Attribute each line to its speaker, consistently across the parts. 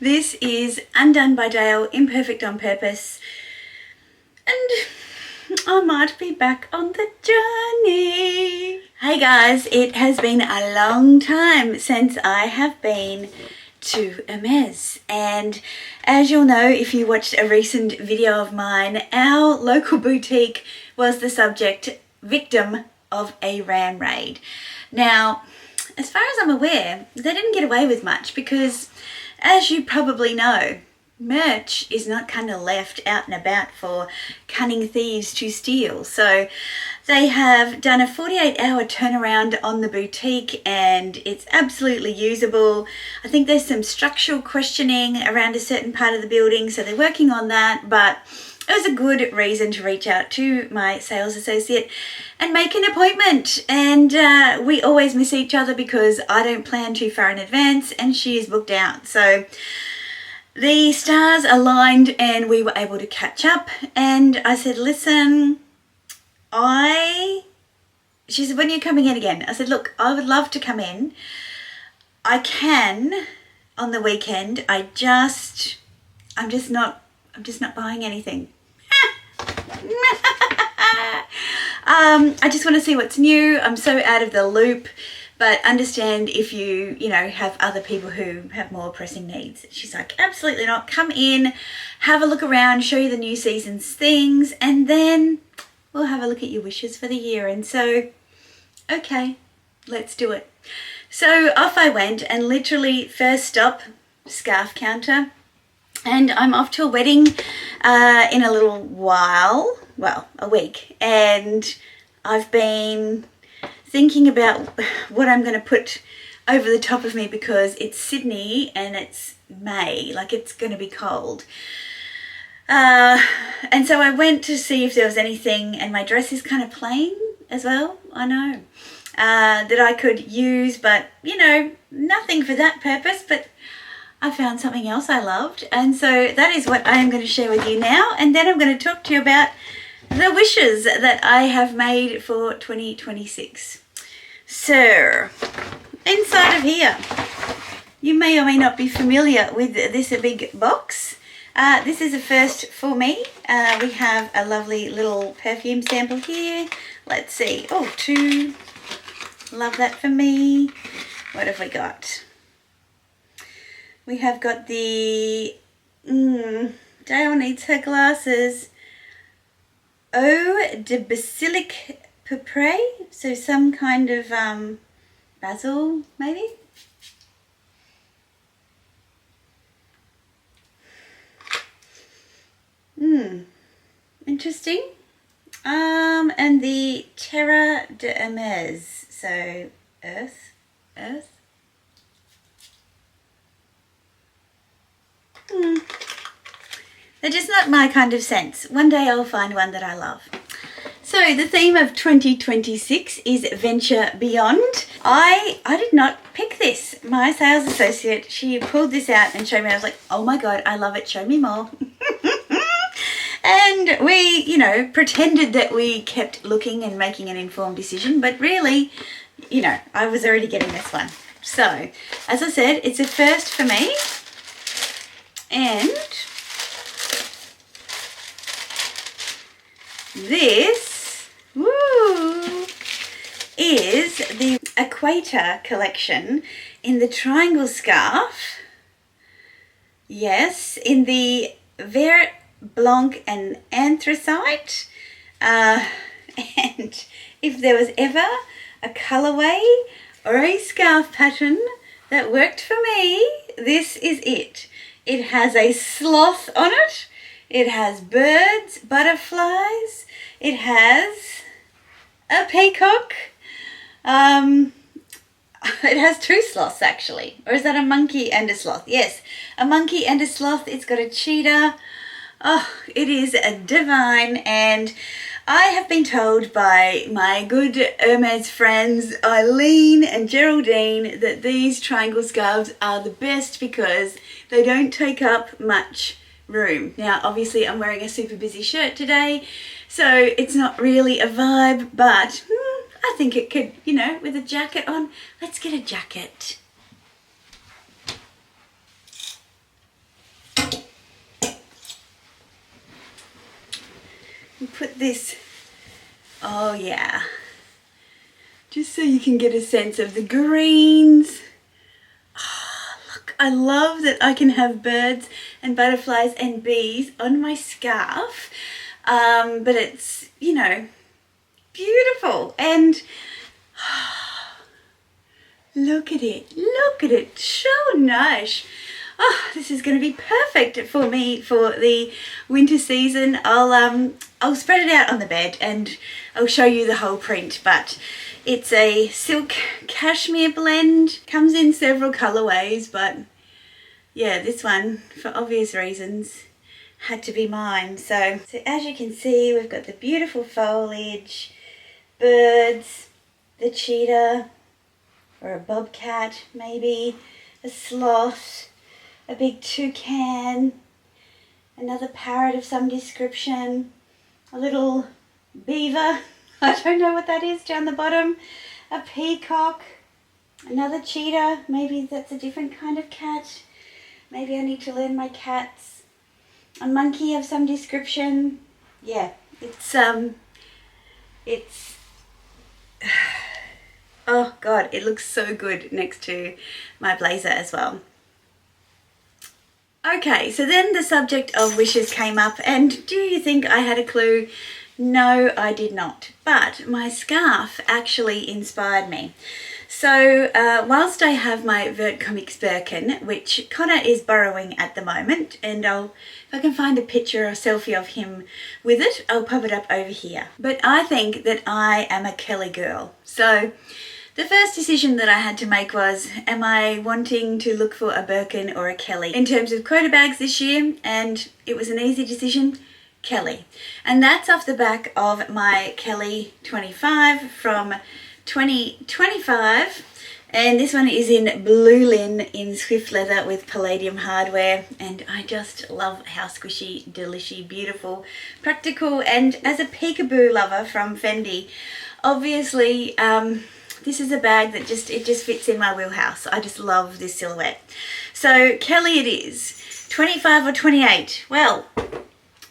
Speaker 1: This is Undone by Dayle, Imperfect on Purpose, and I might be back on the journey. Hey guys, it has been a long time since I have been to Hermes, and as you'll know if you watched a recent video of mine, our local boutique was the victim of a ram raid. Now, as far as I'm aware, they didn't get away with much because, as you probably know, merch is not kind of left out and about for cunning thieves to steal. So they have done a 48-hour turnaround on the boutique and it's absolutely usable. I think there's some structural questioning around a certain part of the building, so they're working on that, but it was a good reason to reach out to my sales associate and make an appointment. And we always miss each other because I don't plan too far in advance and she is booked out. So the stars aligned and we were able to catch up. And I said, listen, she said, when are you coming in again? I said, look, I would love to come in. I can on the weekend. I'm just not buying anything. I just want to see what's new. I'm so out of the loop, but understand if you have other people who have more pressing needs. She's like, absolutely not. Come in, have a look around, show you the new season's things, and then we'll have a look at your wishes for the year. And so, okay, let's do it. So off I went, and literally first stop, scarf counter. And I'm off to a wedding in a little while, well, a week. And I've been thinking about what I'm going to put over the top of me because it's Sydney and it's May, like it's going to be cold. And so I went to see if there was anything, and my dress is kind of plain as well, I know, that I could use, but nothing for that purpose, but I found something else I loved, and so that is what I am going to share with you now. And then I'm going to talk to you about the wishes that I have made for 2026. So, inside of here, you may or may not be familiar with this big box. This is a first for me. We have a lovely little perfume sample here. Let's see. Oh, two. Love that for me. What have we got? We have got the, Dayle needs her glasses, Eau de Basilic Purpre, so some kind of basil maybe? Interesting. And the Terra de Hermes, so earth. They're just not my kind of scents. One day I'll find one that I love. So the theme of 2026 is Venture Beyond. I did not pick this. My sales associate, she pulled this out and showed me. I was like, oh my God, I love it. Show me more. And we, pretended that we kept looking and making an informed decision. But really, I was already getting this one. So, as I said, it's a first for me. And this, is the Equator collection in the triangle scarf. Yes, in the Vert Blanc and Anthracite. And if there was ever a colorway or a scarf pattern that worked for me, this is it. It has a sloth on it. It has birds, butterflies. It has a peacock. It has two sloths actually. Or is that a monkey and a sloth? Yes, a monkey and a sloth. It's got a cheetah. Oh, it is a divine. And I have been told by my good Hermes friends Eileen and Geraldine that these triangle scarves are the best because they don't take up much room. Now obviously I'm wearing a super busy shirt today, so it's not really a vibe, but I think it could, with a jacket on. Let's get a jacket. and put this, oh yeah, just so you can get a sense of the greens. Oh, look, I love that I can have birds and butterflies and bees on my scarf, but it's, you know, beautiful. And look at it, so nice. Oh, this is going to be perfect for me for the winter season. I'll spread it out on the bed and I'll show you the whole print, but it's a silk cashmere blend. Comes in several colorways, but yeah, this one, for obvious reasons, had to be mine. So as you can see, we've got the beautiful foliage, birds, the cheetah, or a bobcat maybe, a sloth, a big toucan, another parrot of some description, a little beaver, I don't know what that is down the bottom, a peacock, another cheetah, maybe that's a different kind of cat, maybe I need to learn my cats, a monkey of some description. Yeah, it's oh God, it looks so good next to my blazer as well. Okay, so then the subject of wishes came up, and do you think I had a clue? No, I did not. But my scarf actually inspired me. So whilst I have my Vert Comics Birkin, which Connor is borrowing at the moment, and if I can find a picture or selfie of him with it, I'll pop it up over here. But I think that I am a Kelly girl. So the first decision that I had to make was, am I wanting to look for a Birkin or a Kelly in terms of quota bags this year? And it was an easy decision, Kelly. And that's off the back of my Kelly 25 from 2025. And this one is in blue lin in Swift leather with palladium hardware. And I just love how squishy, delishy, beautiful, practical. And as a peekaboo lover from Fendi, obviously, this is a bag that just fits in my wheelhouse. I just love this silhouette. So Kelly it is, 25 or 28. Well,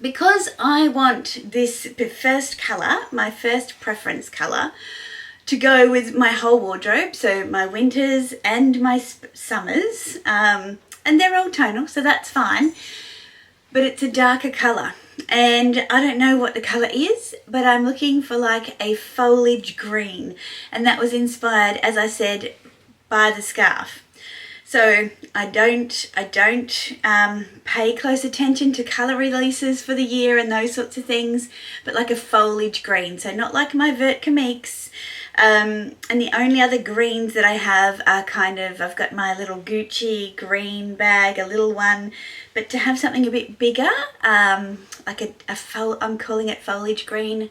Speaker 1: because I want this first colour, my first preference colour, to go with my whole wardrobe, so my winters and my summers, and they're all tonal, so that's fine, but it's a darker colour. And I don't know what the colour is, but I'm looking for like a foliage green, and that was inspired, as I said, by the scarf. So I don't pay close attention to colour releases for the year and those sorts of things, but like a foliage green, so not like my Vert Comics. And the only other greens that I have are kind of, I've got my little Gucci green bag, a little one, but to have something a bit bigger, like I'm calling it foliage green.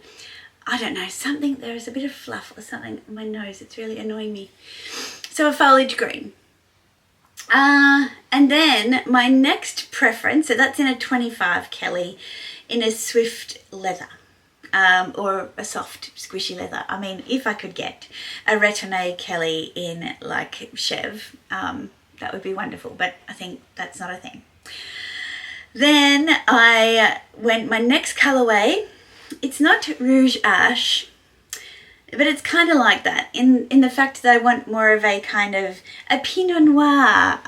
Speaker 1: I don't know, something, there's a bit of fluff or something on my nose, it's really annoying me. So a foliage green. And then my next preference, so that's in a 25 Kelly, in a Swift leather. Or a soft squishy leather. I mean, if I could get a Retourné Kelly in like Chev, that would be wonderful, but I think that's not a thing. Then I went my next colorway. It's not Rouge Ash, but it's kind of like that in the fact that I want more of a kind of a Pinot Noir,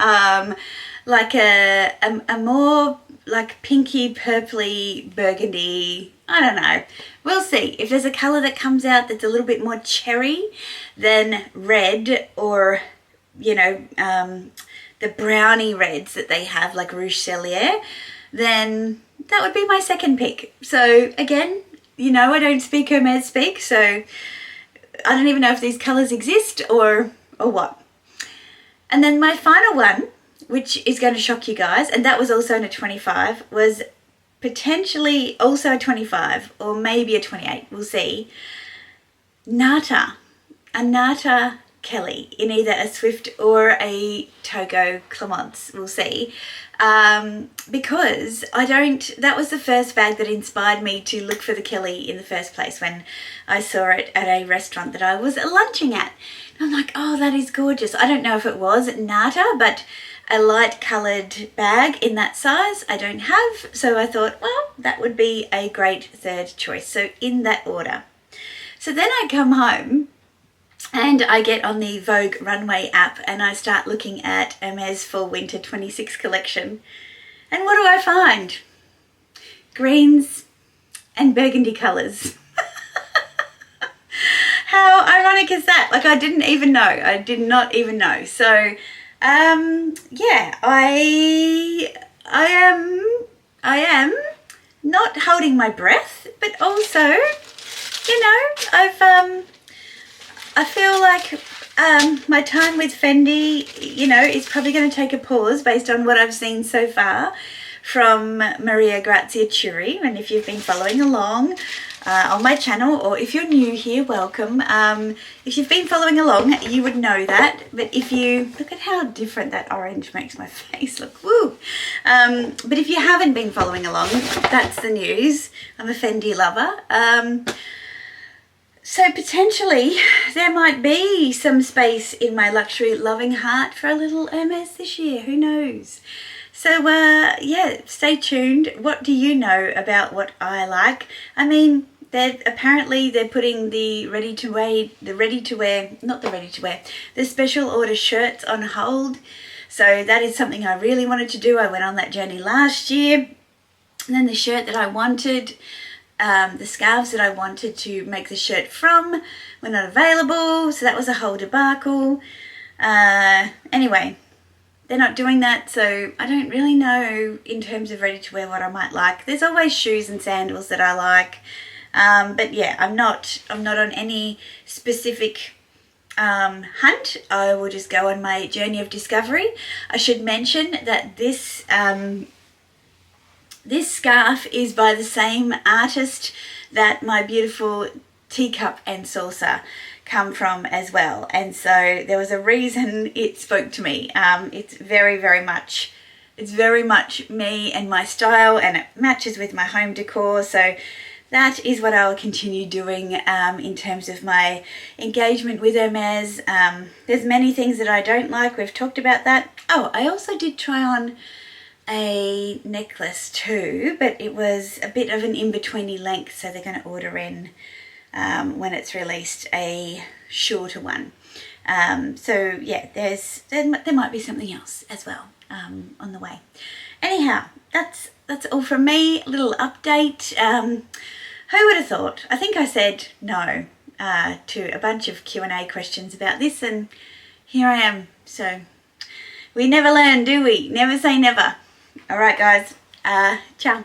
Speaker 1: like a more like pinky, purpley, burgundy. I don't know. We'll see. If there's a colour that comes out that's a little bit more cherry than red, or, you know, the brownie reds that they have, like Rouge Cellier, then that would be my second pick. So again, you know, I don't speak Hermes speak, so I don't even know if these colours exist or what. And then my final one, which is going to shock you guys, and that was also in a 25, was potentially also a 25 or maybe a 28, we'll see. A Nata Kelly in either a Swift or a Togo Clemence, we'll see. Because that was the first bag that inspired me to look for the Kelly in the first place when I saw it at a restaurant that I was lunching at. And I'm like, oh, that is gorgeous. I don't know if it was Nata, but a light coloured bag in that size I don't have, so I thought, well, that would be a great third choice. So in that order. So then I come home and I get on the Vogue Runway app and I start looking at Hermes Fall Winter 26 collection. And what do I find? Greens and burgundy colours. How ironic is that? Like, I didn't even know. I did not even know. So, yeah, I am not holding my breath, but also, you know, I feel like my time with Fendi, you know, is probably going to take a pause based on what I've seen so far from Maria Grazia Chiuri. And if you've been following along on my channel, or if you're new here, welcome. If you've been following along, you would know that. But if you look at how different that orange makes my face look, woo! But if you haven't been following along, that's the news. I'm a Fendi lover. So potentially there might be some space in my luxury loving heart for a little Hermes this year. Who knows? So yeah, stay tuned. What do you know about what I like? I mean, they're putting the the special order shirts on hold. So that is something I really wanted to do. I went on that journey last year. And then the shirt that I wanted, the scarves that I wanted to make the shirt from were not available, so that was a whole debacle. Anyway, they're not doing that, so I don't really know in terms of ready to wear what I might like. There's always shoes and sandals that I like, but yeah, I'm not on any specific hunt. I will just go on my journey of discovery. I should mention that this scarf is by the same artist that my beautiful teacup and saucer come from as well. And so there was a reason it spoke to me. It's very much me and my style, and it matches with my home decor. So that is what I'll continue doing in terms of my engagement with Hermes. There's many things that I don't like. We've talked about that. Oh, I also did try on a necklace too, but it was a bit of an in-betweeny length, so they're going to order in when it's released a shorter one. So yeah, there might be something else as well on the way. Anyhow, that's all from me. A little update. Who would have thought? I think I said no to a bunch of Q&A questions about this, and here I am. So we never learn, do we? Never say never. All right, guys. Ciao.